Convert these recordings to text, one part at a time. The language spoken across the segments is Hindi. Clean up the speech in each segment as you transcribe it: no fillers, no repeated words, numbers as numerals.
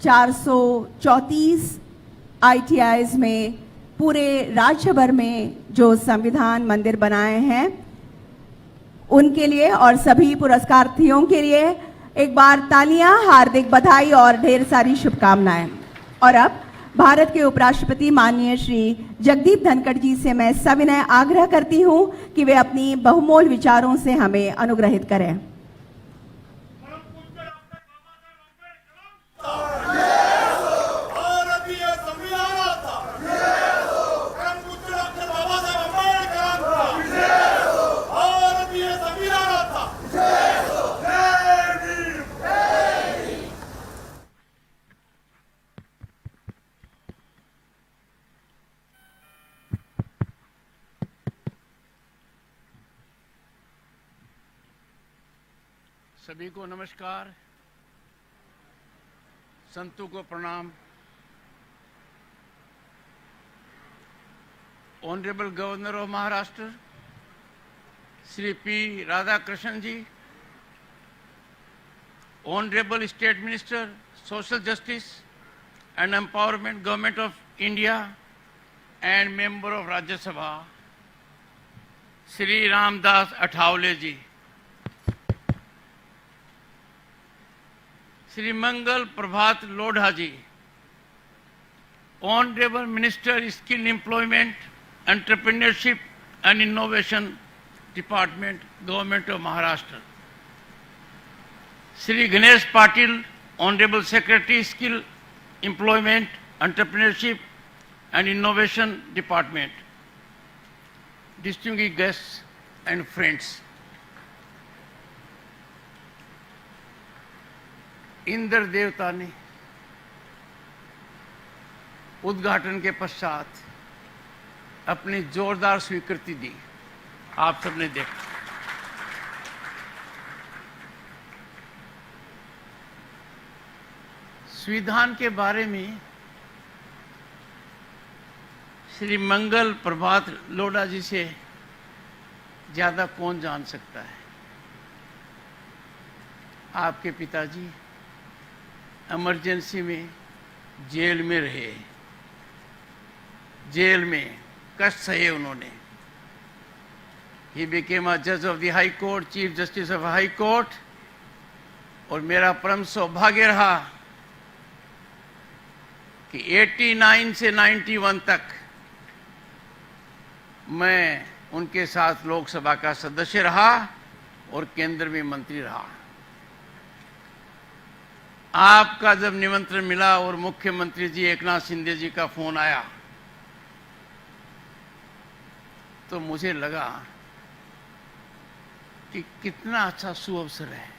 434 ITIs में पूरे राज्य भर में जो संविधान मंदिर बनाए हैं उनके लिए और सभी पुरस्कारार्थियों के लिए एक बार तालियां, हार्दिक बधाई और ढेर सारी शुभकामनाएं। और अब भारत के उपराष्ट्रपति माननीय श्री जगदीप धनखड़ जी से मैं सविनय आग्रह करती हूं कि वे अपनी बहुमूल्य विचारों से हमें अनुग्रहित करें। सभी को नमस्कार, संतों को प्रणाम। Honourable governor of Maharashtra Shri P Radhakrishnan ji, honourable state minister social justice and empowerment government of India and member of Rajya Sabha Shri Ramdas Athawale ji, Shri Mangal Prabhat Lodha ji, honourable minister skill employment entrepreneurship and innovation department government of Maharashtra, Shri Ganesh Patil, honourable secretary skill employment entrepreneurship and innovation department, distinguished guests and friends, Indra देवता ने उद्घाटन के पश्चात अपनी जोरदार स्वीकृति दी। आप सबने देखा। संविधान के बारे में श्री मंगल प्रभात लोढ़ा जी से ज्यादा कौन जान सकता है। आपके पिताजी इमरजेंसी में जेल में रहे, जेल में कष्ट सहे उन्होंने। ही बिकेम अ जज of the high court, chief justice of high court. और मेरा परम सौभाग्य रहा कि 89 से 91 तक मैं उनके साथ लोकसभा का सदस्य रहा और केंद्र में मंत्री रहा। आपका जब निमंत्रण मिला और मुख्यमंत्री जी एकनाथ शिंदे जी का फोन आया तो मुझे लगा कि कितना अच्छा सुअवसर है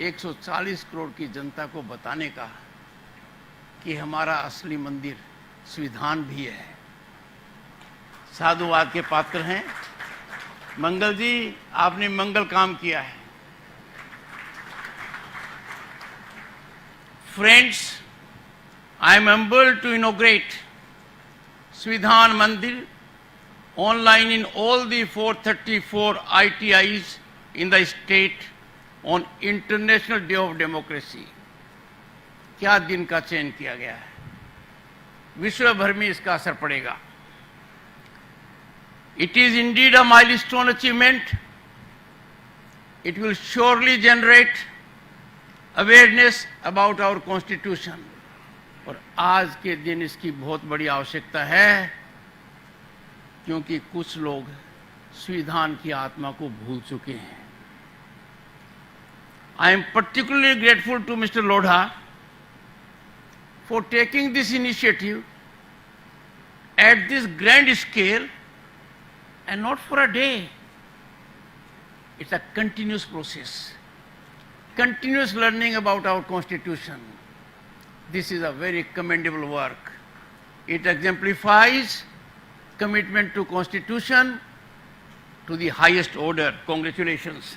140 करोड़ की जनता को बताने का कि हमारा असली मंदिर संविधान भी है। साधुवाद के पात्र हैं। मंगल जी, आपने मंगल काम किया है। Friends, I am humbled to inaugurate Svidhan Mandir online in all the 434 ITIs in the state on International Day of Democracy. क्या दिन का चयन किया गया है, विश्व भर में इसका असर पड़ेगा। It is indeed a milestone achievement. It will surely generate awareness about our constitution. और आज के दिन इसकी बहुत बड़ी आवश्यकता है क्योंकि कुछ लोग संविधान की आत्मा को भूल चुके हैं। I am particularly grateful to mister Lodha for taking this initiative at this grand scale and not for a day. It's a continuous process, continuous learning about our constitution. This is a very commendable work. It exemplifies commitment to constitution to the highest order. Congratulations.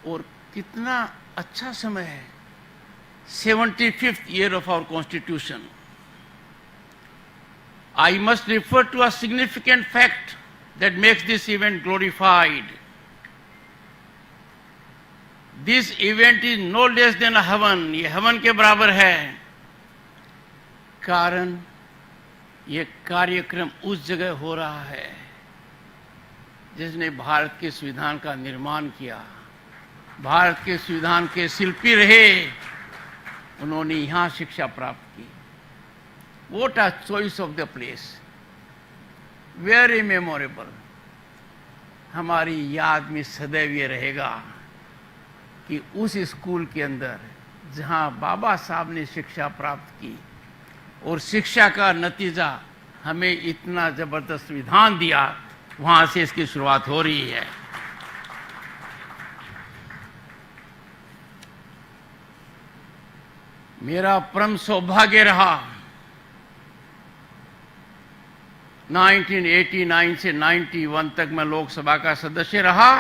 और कितना अच्छा समय है, 75th year of our constitution. I must refer to a significant fact that makes this event glorified. This event is no less than havan, ये हवन के बराबर है। कारण ये कार्यक्रम उस जगह हो रहा है जिसने भारत के संविधान का निर्माण किया, भारत के संविधान के शिल्पी रहे, उन्होंने यहां शिक्षा प्राप्त की। What a choice of the place, very memorable। हमारी याद में सदैव ये रहेगा कि उस स्कूल के अंदर जहां बाबा साहब ने शिक्षा प्राप्त की और शिक्षा का नतीजा हमें इतना जबरदस्त विधान दिया, वहां से इसकी शुरुआत हो रही है। मेरा परम सौभाग्य रहा 1989 से 91 तक मैं लोकसभा का सदस्य रहा।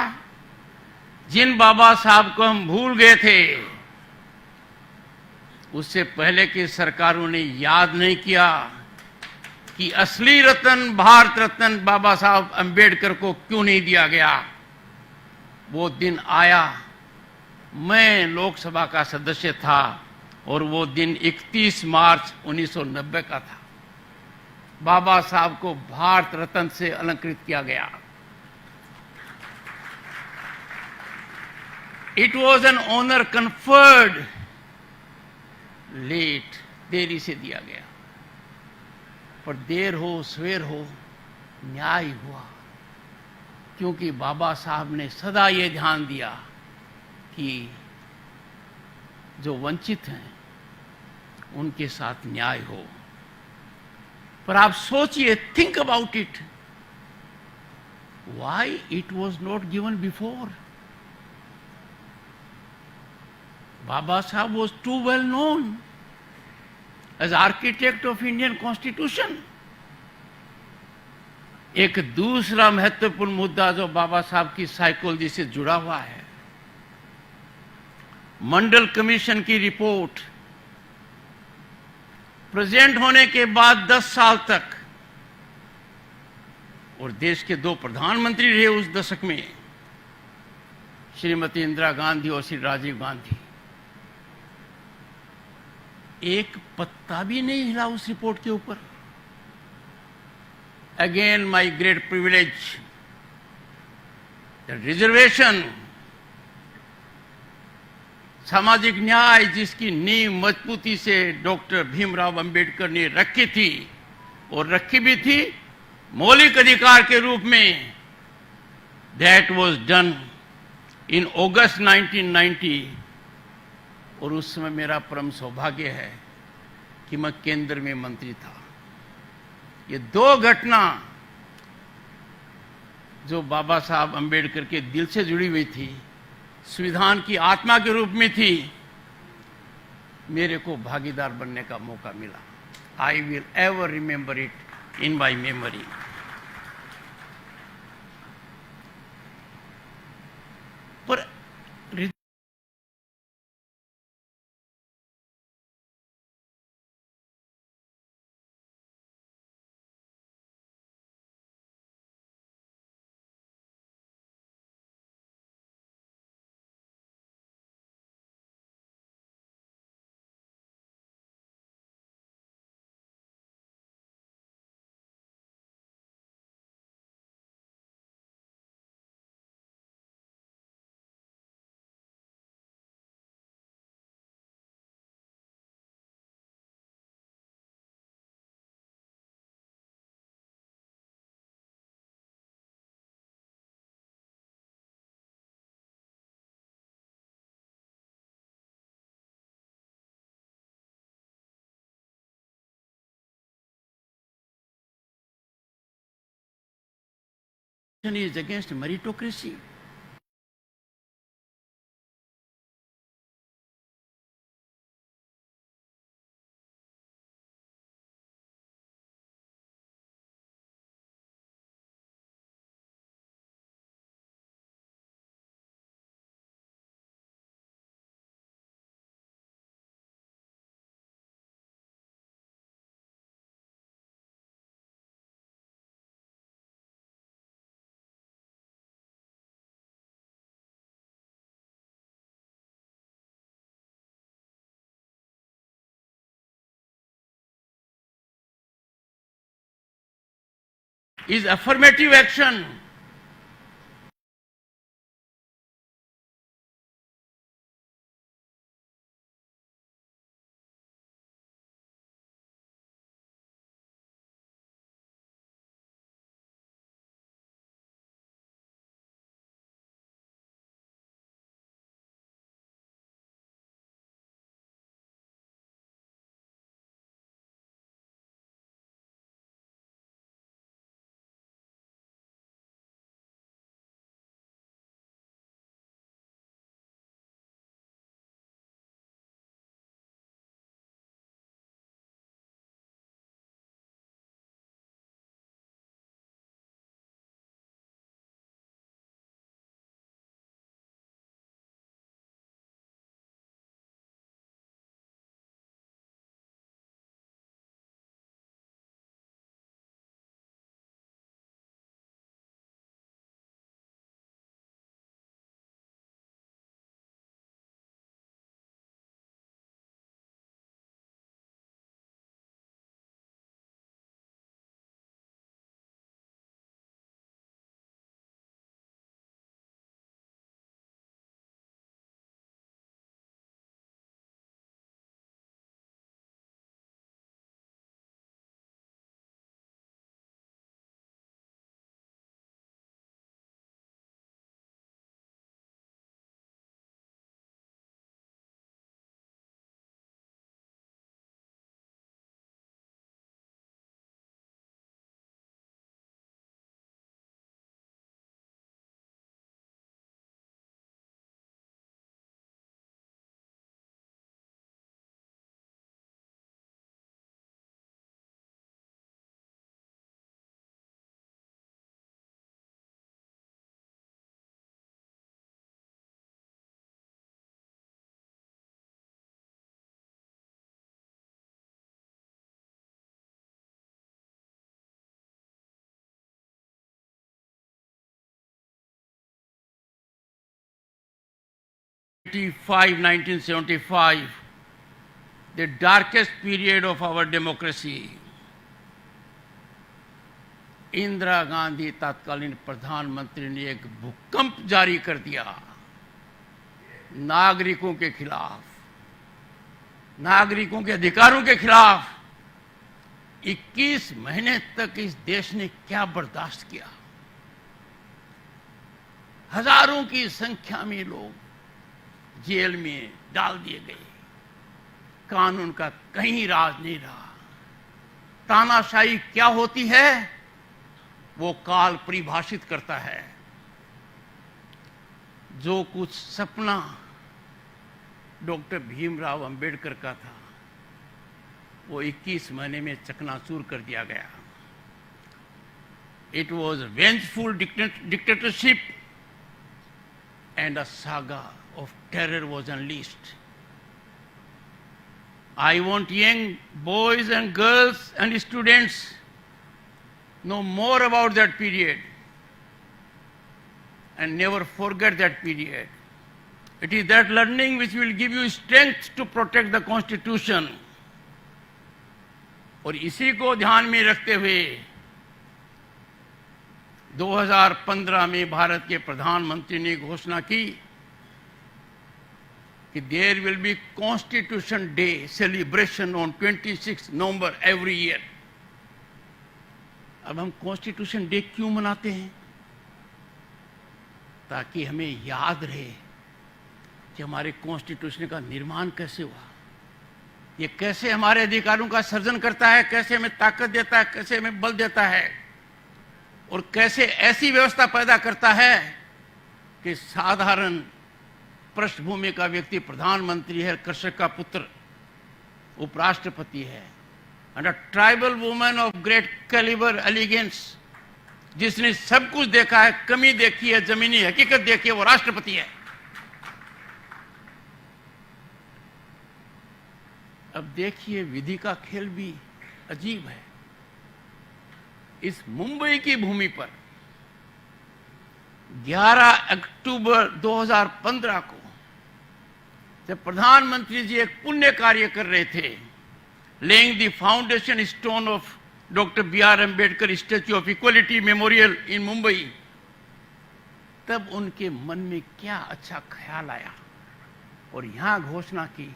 जिन बाबा साहब को हम भूल गए थे, उससे पहले की सरकारों ने याद नहीं किया कि असली रत्न, भारत रत्न बाबा साहब अंबेडकर को क्यों नहीं दिया गया। वो दिन आया, मैं लोकसभा का सदस्य था और वो दिन 31 मार्च 1990 का था। बाबा साहब को भारत रत्न से अलंकृत किया गया। It was an honour conferred late, देरी से दिया गया, पर देर हो सवेर हो न्याय हुआ, क्योंकि बाबा साहब ने सदा ये ध्यान दिया कि जो वंचित हैं उनके साथ न्याय हो। पर आप सोचिए, think about it, why it was not given before. Baba Sahab was to well known as architect of Indian constitution. एक दूसरा महत्वपूर्ण मुद्दा जो बाबा साहब की साइकोलॉजी से जुड़ा हुआ है, मंडल कमीशन की रिपोर्ट प्रेसिडेंट होने के बाद 10 साल तक, और देश के 2 प्रधानमंत्री रहे उस दशक में, श्रीमती इंदिरा गांधी और श्री राजीव गांधी, एक पत्ता भी नहीं हिला उस रिपोर्ट के ऊपर। Again my great privilege, reservation, सामाजिक न्याय जिसकी नींव मजबूती से डॉक्टर भीमराव अंबेडकर ने रखी थी, और रखी भी थी मौलिक अधिकार के रूप में, दैट वाज डन इन अगस्त 1990। और उस समय मेरा परम सौभाग्य है कि मैं केंद्र में मंत्री था। ये 2 घटना जो बाबा साहब अंबेडकर के दिल से जुड़ी हुई थी, संविधान की आत्मा के रूप में थी, मेरे को भागीदार बनने का मौका मिला। I will ever remember it in my memory. पर is against meritocracy. is affirmative action. '75, 1975, the darkest period of our democracy. Indira Gandhi तत्कालीन प्रधानमंत्री ने एक भूकंप जारी कर दिया नागरिकों के खिलाफ, नागरिकों के अधिकारों के खिलाफ। 21 महीने तक इस देश ने क्या बर्दाश्त किया। हजारों की संख्या में लोग जेल में डाल दिए गए, कानून का कहीं राज नहीं रहा। तानाशाही क्या होती है वो काल परिभाषित करता है। जो कुछ सपना डॉक्टर भीमराव अंबेडकर का था वो 21 महीने में चकनाचूर कर दिया गया। It was vengeful dictatorship and a saga of terror was unleashed. I want young boys and girls and students know more about that period and never forget that period. It is that learning which will give you strength to protect the Constitution. और इसी को ध्यान में रखते हुए 2015 में भारत के प्रधानमंत्री ने घोषणा की कि there will be constitution day celebration on 26 November every year. अब हम कॉन्स्टिट्यूशन डे क्यों मनाते हैं? ताकि हमें याद रहे कि हमारे कॉन्स्टिट्यूशन का निर्माण कैसे हुआ, ये कैसे हमारे अधिकारों का सर्जन करता है, कैसे हमें ताकत देता है, कैसे हमें बल देता है और कैसे ऐसी व्यवस्था पैदा करता है कि साधारण पृष्ठभूमि का व्यक्ति प्रधानमंत्री है, कृषक का पुत्र उपराष्ट्रपति है, and a tribal woman of great calibre elegance, जिसने सब कुछ देखा है, कमी देखी है, जमीनी हकीकत देखी है, वो राष्ट्रपति है। अब देखिए विधि का खेल भी अजीब है। इस मुंबई की भूमि पर 11 अक्टूबर 2015 को जब प्रधानमंत्री जी एक पुण्य कार्य कर रहे थे, laying the foundation stone of doctor B.R. Ambedkar statue of equality memorial in Mumbai, तब उनके मन में क्या अच्छा ख्याल आया और यहां घोषणा की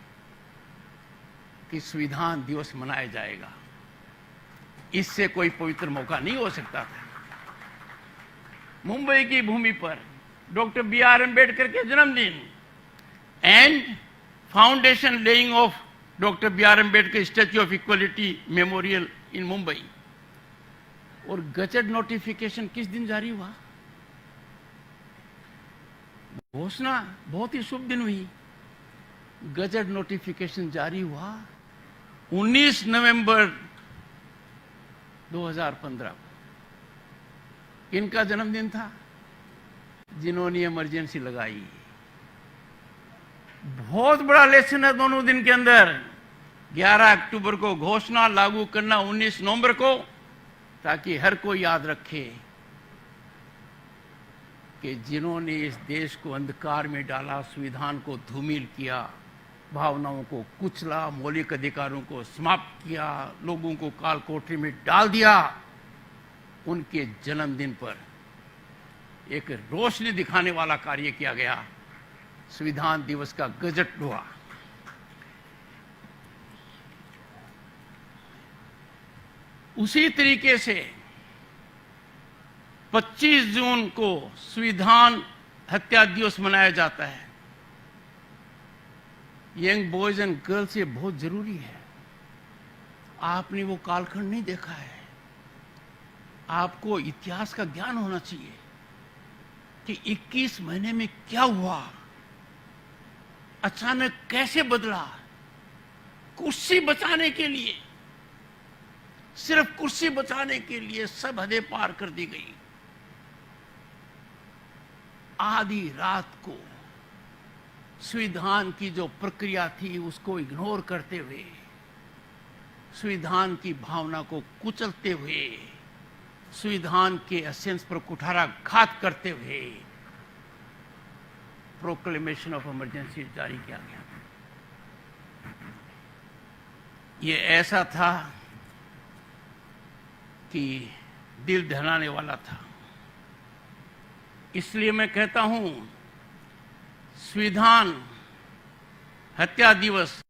कि संविधान दिवस मनाया जाएगा। इससे कोई पवित्र मौका नहीं हो सकता था। मुंबई की भूमि पर डॉक्टर B.R. अम्बेडकर के जन्मदिन and foundation laying of doctor B.R. Ambedkar statue of equality memorial in Mumbai, और गजट नोटिफिकेशन किस दिन जारी हुआ? घोषणा बहुत ही शुभ दिन हुई। गजट नोटिफिकेशन जारी हुआ 19 नवंबर 2015 को। किनका जन्मदिन था? जिन्होंने इमरजेंसी लगाई। बहुत बड़ा लेसन है दोनों दिन के अंदर। 11 अक्टूबर को घोषणा, लागू करना 19 नवंबर को, ताकि हर कोई याद रखे कि जिन्होंने इस देश को अंधकार में डाला, संविधान को धूमिल किया, भावनाओं को कुचला, मौलिक अधिकारों को समाप्त किया, लोगों को काल कोठरी में डाल दिया, उनके जन्मदिन पर एक रोशनी दिखाने वाला कार्य किया गया। संविधान दिवस का गजट हुआ। उसी तरीके से 25 जून को संविधान हत्या दिवस मनाया जाता है। यंग बॉयज एंड गर्ल्स, ये बहुत जरूरी है। आपने वो कालखंड नहीं देखा है। आपको इतिहास का ज्ञान होना चाहिए कि 21 महीने में क्या हुआ, अचानक कैसे बदला। कुर्सी बचाने के लिए, सिर्फ कुर्सी बचाने के लिए सब हदें पार कर दी गई। आधी रात को संविधान की जो प्रक्रिया थी उसको इग्नोर करते हुए, संविधान की भावना को कुचलते हुए, संविधान के एसेंस पर कुठाराघात करते हुए प्रोक्लेमेशन ऑफ इमरजेंसी जारी किया गया। ये ऐसा था कि दिल दहलाने वाला था। इसलिए मैं कहता हूं, संविधान हत्या दिवस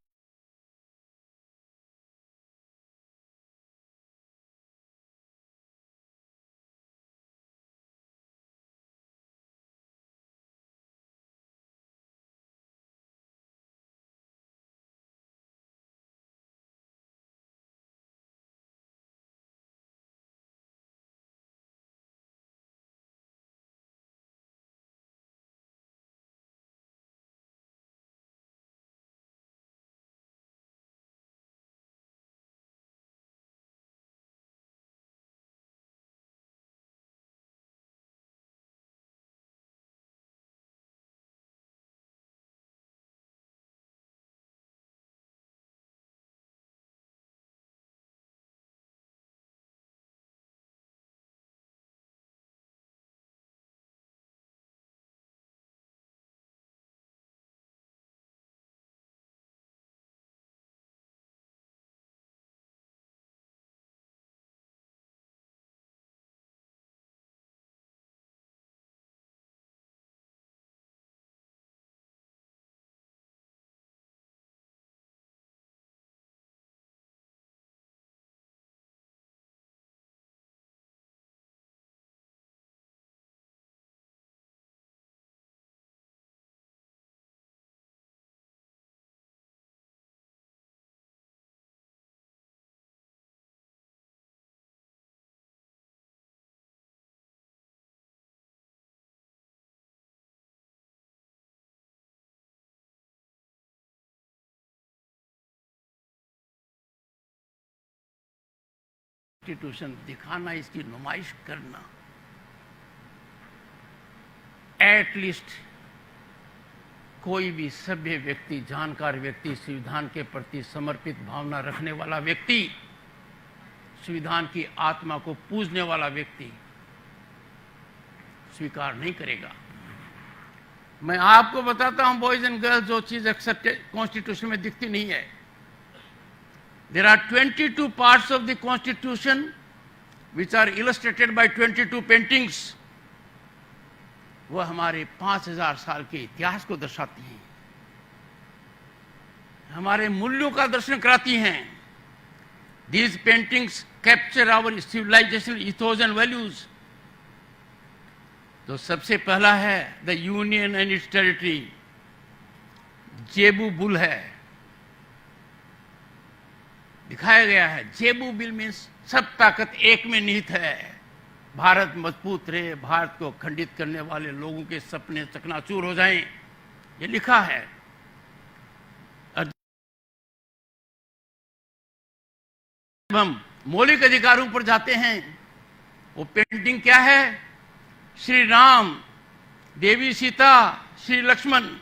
कॉन्स्टिट्यूशन दिखाना, इसकी नुमाइश करना, एटलीस्ट कोई भी सभ्य व्यक्ति, जानकार व्यक्ति, संविधान के प्रति समर्पित भावना रखने वाला व्यक्ति, संविधान की आत्मा को पूजने वाला व्यक्ति स्वीकार नहीं करेगा। मैं आपको बताता हूं बॉयज एंड गर्ल्स, जो चीज एक्सेप्टेड कॉन्स्टिट्यूशन में दिखती नहीं है, There are 22 parts of the Constitution which are illustrated by 22 paintings. वह हमारे 5000 साल के इतिहास को दर्शाती हैं, हमारे मूल्यों का दर्शन कराती हैं. These paintings capture our civilizational ethos and values. तो सबसे पहला है the union and it's territory. जेबू बुल है, दिखाया गया है. जेबू बिल मीन्स सब ताकत एक में निहित है. भारत मजबूत रहे, भारत को खंडित करने वाले लोगों के सपने चकनाचूर हो जाएं, ये लिखा है. जब हम मौलिक अधिकारों पर जाते हैं, वो पेंटिंग क्या है? श्री राम, देवी Sita, Shri Lakshman.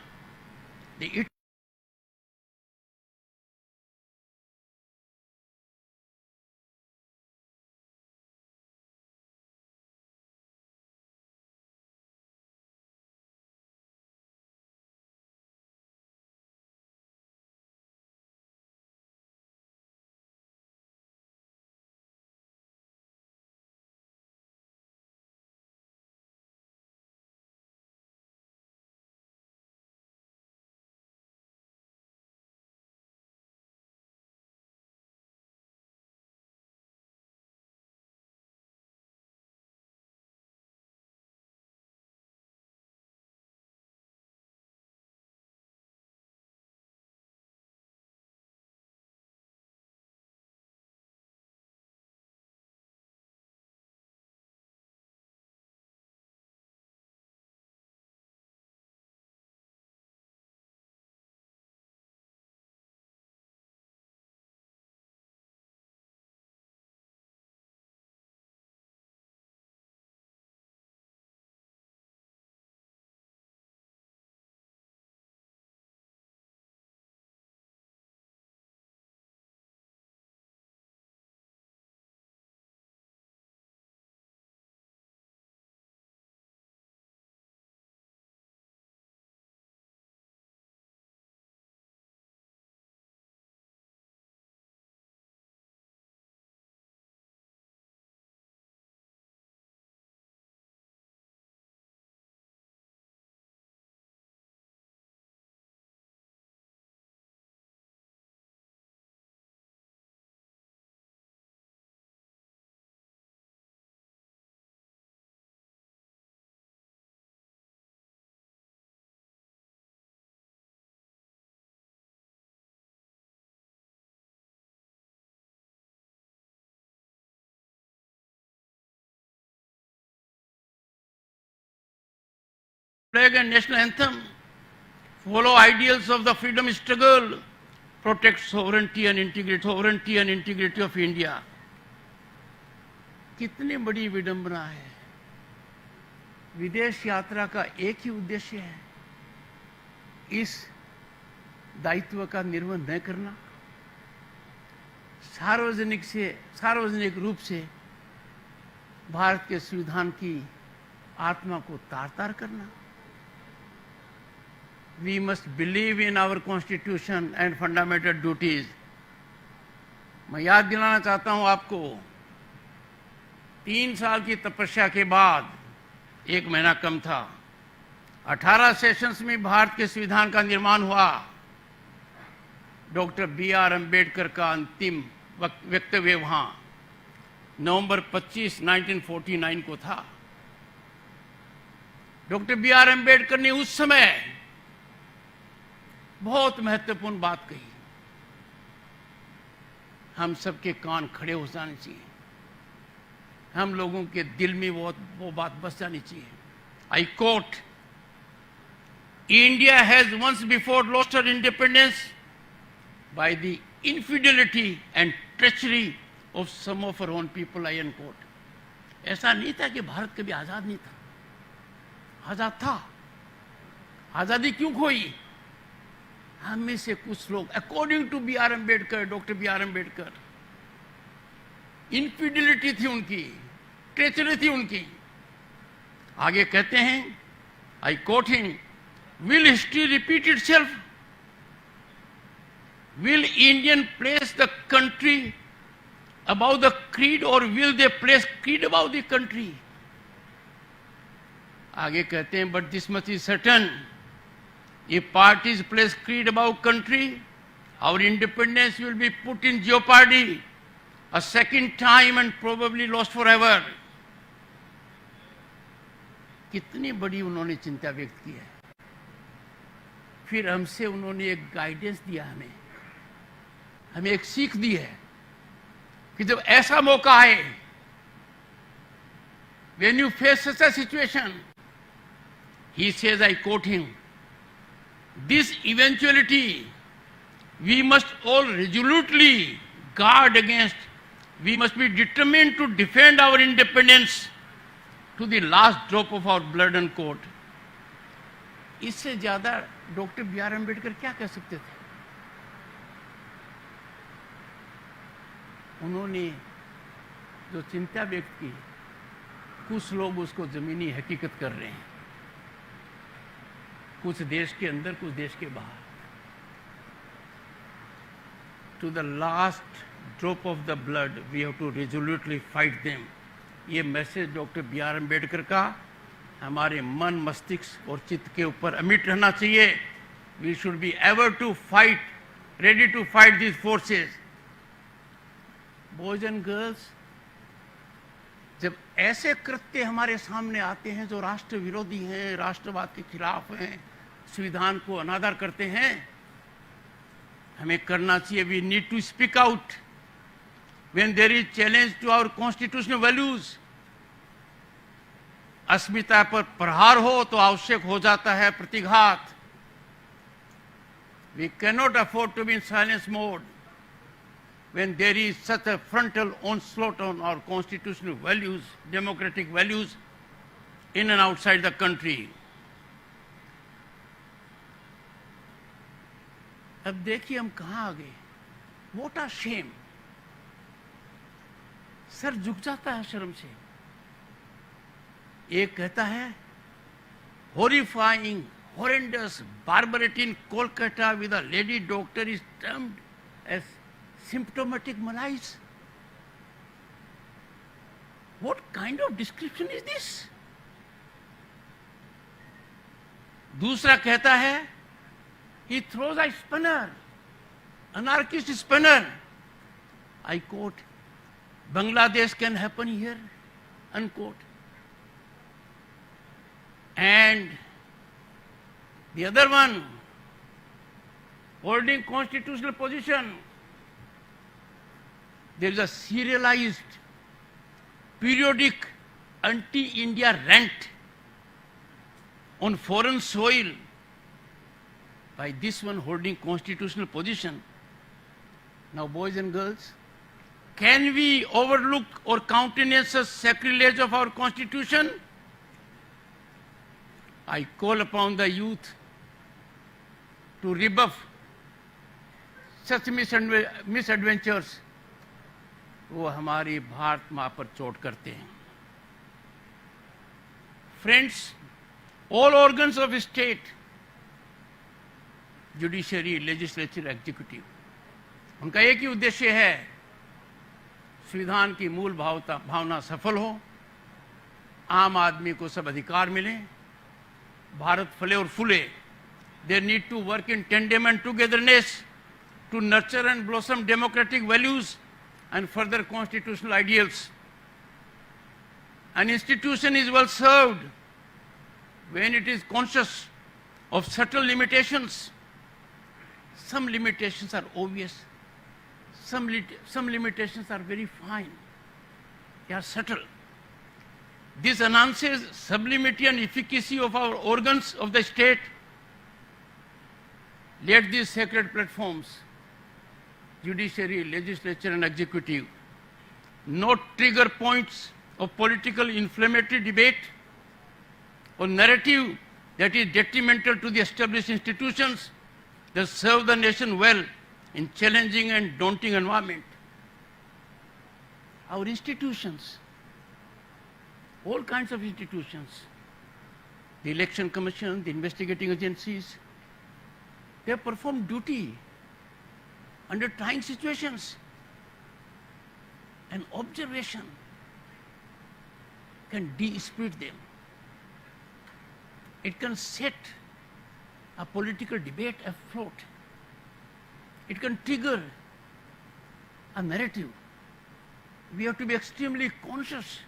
Flag and national anthem follow ideals of the freedom struggle, protect sovereignty and integrity of India. कितनी बड़ी विडंबना है. विदेश यात्रा का एक ही उद्देश्य है, इस दायित्व का निर्वहन न करना, सार्वजनिक रूप से भारत के संविधान की आत्मा को तार-तार करना. We must believe in our constitution and fundamental duties. मैं याद दिलाना चाहता हूं आपको, 3 साल की तपस्या के बाद, 1 महीना कम था, 18 सेशंस में भारत के संविधान का निर्माण हुआ. Doctor B.R. अम्बेडकर का अंतिम वक्तव्य वहां नवंबर 25, 1949 को था. Doctor B.R. अम्बेडकर ने उस समय बहुत महत्वपूर्ण बात कही. हम सबके कान खड़े हो जाने चाहिए, हम लोगों के दिल में वो बात बस जानी चाहिए. I quote, India has once before lost her independence by the infidelity and treachery of some of her own people. I unquote. ऐसा नहीं था कि भारत कभी आजाद नहीं था, आजाद था. आजादी क्यों खोई? हम में से कुछ लोग, according to B.R. Ambedkar, doctor B.R. Ambedkar, infidelity थी उनकी, ट्रेचरी थी उनकी. आगे कहते हैं, I quote him, will history repeat itself? Will Indian place the country above the creed or will they place creed above the country? आगे कहते हैं, but this much is certain. If parties place creed above country, our independence will be put in jeopardy a second time and probably lost forever. कितनी बड़ी उन्होंने चिंता व्यक्त की है. फिर हमसे उन्होंने एक गाइडेंस दिया, हमें एक सीख दी है कि जब ऐसा मौका आए, when you face such a situation, he says, I quote him, this eventuality we must all resolutely guard against. We must be determined to defend our independence to the last drop of our blood and court. इससे ज्यादा डॉक्टर बी आर अम्बेडकर क्या कह सकते थे? उन्होंने जो चिंता व्यक्त की, कुछ लोग उसको जमीनी हकीकत कर रहे हैं, कुछ देश के अंदर, कुछ देश के बाहर. To the last drop of the blood, we have to resolutely fight them. ये message doctor B R Ambedkar का हमारे मन, मस्तिष्क और चित्त के ऊपर अमिट रहना चाहिए. We should be ever to fight, ready to fight these forces. Boys and girls, जब ऐसे कृत्य हमारे सामने आते हैं जो राष्ट्र विरोधी हैं, राष्ट्रवाद के खिलाफ हैं, संविधान को अनादर करते हैं, हमें करना चाहिए. We need to speak out when there is challenge to our constitutional values. अस्मिता पर प्रहार हो तो आवश्यक हो जाता है प्रतिघात. We cannot afford to be in silence mode when there is such a frontal onslaught on our constitutional values, democratic values, in and outside the country. अब देखिए हम कहाँ आ गए. What a shame. सर झुक जाता है शर्म से. एक कहता है, horrifying, horrendous barbarity in Kolkata with a lady doctor is termed as symptomatic malaise. What kind of description is this? दूसरा कहता है, he throws a spanner, anarchist spanner. I quote, Bangladesh can happen here, unquote. And the other one, holding constitutional position, there is a serialized, periodic anti-India rant on foreign soil by this one holding constitutional position. Now, boys and girls, can we overlook or countenance a sacrilege of our constitution? I call upon the youth to rebuff such misadventures. वो हमारी भारत माँ पर चोट करते हैं. Friends, all organs of state, judiciary, legislature, executive, उनका एक ही उद्देश्य है, संविधान की मूल भावना सफल हो, आम आदमी को सब अधिकार मिले, भारत फले और फूले. They need to work in tandem and togetherness to nurture and blossom democratic values and further constitutional ideals. An institution is well served when it is conscious of subtle limitations. Some limitations are obvious. Some limitations are very fine. They are subtle. This enhances sublimity and efficacy of our organs of the state. Let these sacred platforms, judiciary, legislature and executive, not trigger points of political inflammatory debate or narrative that is detrimental to the established institutions that serve the nation well in challenging and daunting environment. Our institutions, all kinds of institutions, the election commission, the investigating agencies, they perform duty under trying situations. And observation can de-spirit them. It can set a political debate afloat. It can trigger a narrative. We have to be extremely conscious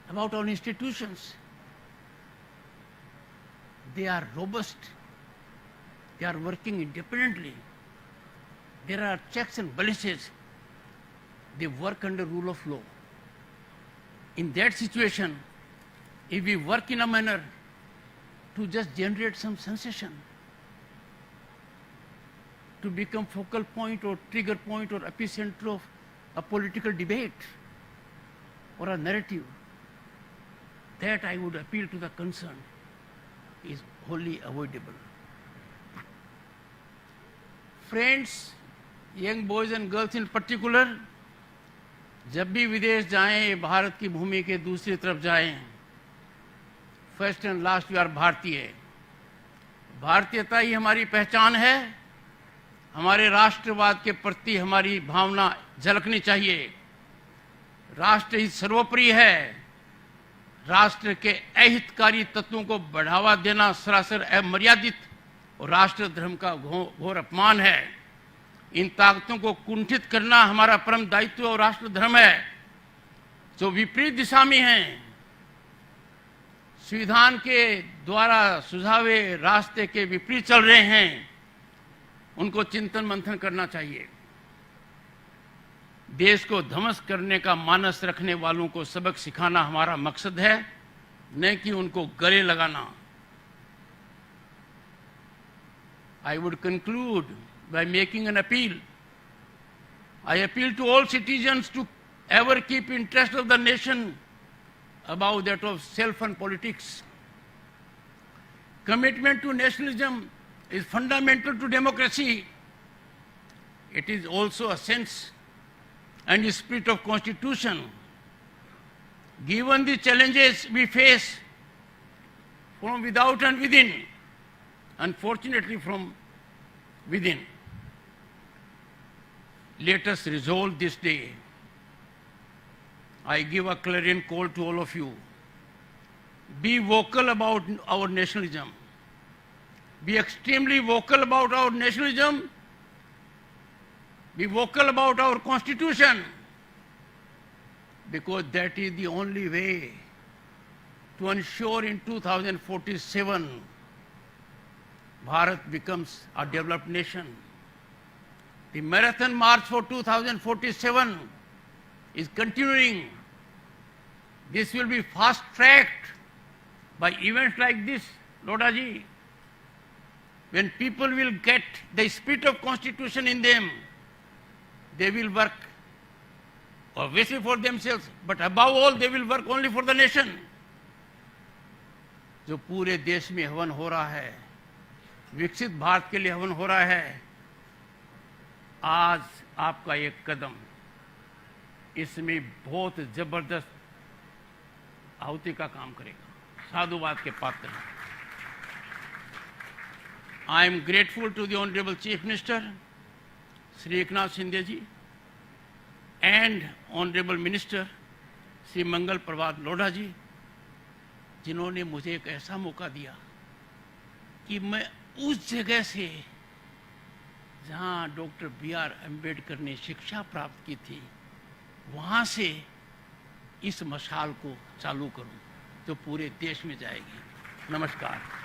about our institutions. They are robust. They are working independently. There are checks and balances. They work under rule of law. In that situation, if we work in a manner to just generate some sensation, to become focal point or trigger point or epicenter of a political debate or a narrative, that I would appeal to the concern is wholly avoidable. Friends, young boys and girls in particular, जब भी विदेश जाएं, भारत की भूमि के दूसरी तरफ जाएं, first and last we are Bharatiya. भारतीयता ही हमारी पहचान है. हमारे राष्ट्रवाद के प्रति हमारी भावना झलकनी चाहिए. राष्ट्र ही सर्वोपरि है. राष्ट्र के अहितकारी तत्वों को बढ़ावा देना सरासर अमर्यादित और राष्ट्र धर्म का घोर अपमान है. इन ताकतों को कुंठित करना हमारा परम दायित्व और राष्ट्र धर्म है. जो विपरीत दिशा में हैं, संविधान के द्वारा सुझावे रास्ते के विपरीत चल रहे हैं, उनको चिंतन मंथन करना चाहिए. देश को ध्वंस करने का मानस रखने वालों को सबक सिखाना हमारा मकसद है, न कि उनको गले लगाना. I would conclude by making an appeal. I appeal to all citizens to ever keep interest of the nation above that of self and politics. Commitment to nationalism is fundamental to democracy. It is also a sense and the spirit of Constitution. Given the challenges we face from without and within, unfortunately from within, let us resolve this day. I give a clarion call to all of you. Be vocal about our nationalism. Be extremely vocal about our nationalism. Be vocal about our Constitution, because that is the only way to ensure in 2047 Bharat becomes a developed nation. The marathon march for 2047 is continuing. This will be fast-tracked by events like this, Lodha ji. When people will get the spirit of Constitution in them, they will work obviously for themselves, but above all they will work only for the nation. जो पूरे देश में हवन हो रहा है, विकसित भारत के लिए हवन हो रहा है, आज आपका एक कदम इसमें बहुत जबरदस्त आहुति का काम करेगा. साधुवाद के पात्र हैं. I am grateful to the Honorable Chief Minister, Shri Eknath Shinde ji, and Honorable Minister, Shri Mangal Prabhat Lodha ji, जिन्होंने मुझे एक ऐसा मौका दिया कि मैं उस जगह से जहाँ डॉक्टर B.R. अम्बेडकर ने शिक्षा प्राप्त की थी, वहाँ से इस मशाल को चालू करूं जो पूरे देश में जाएगी. नमस्कार.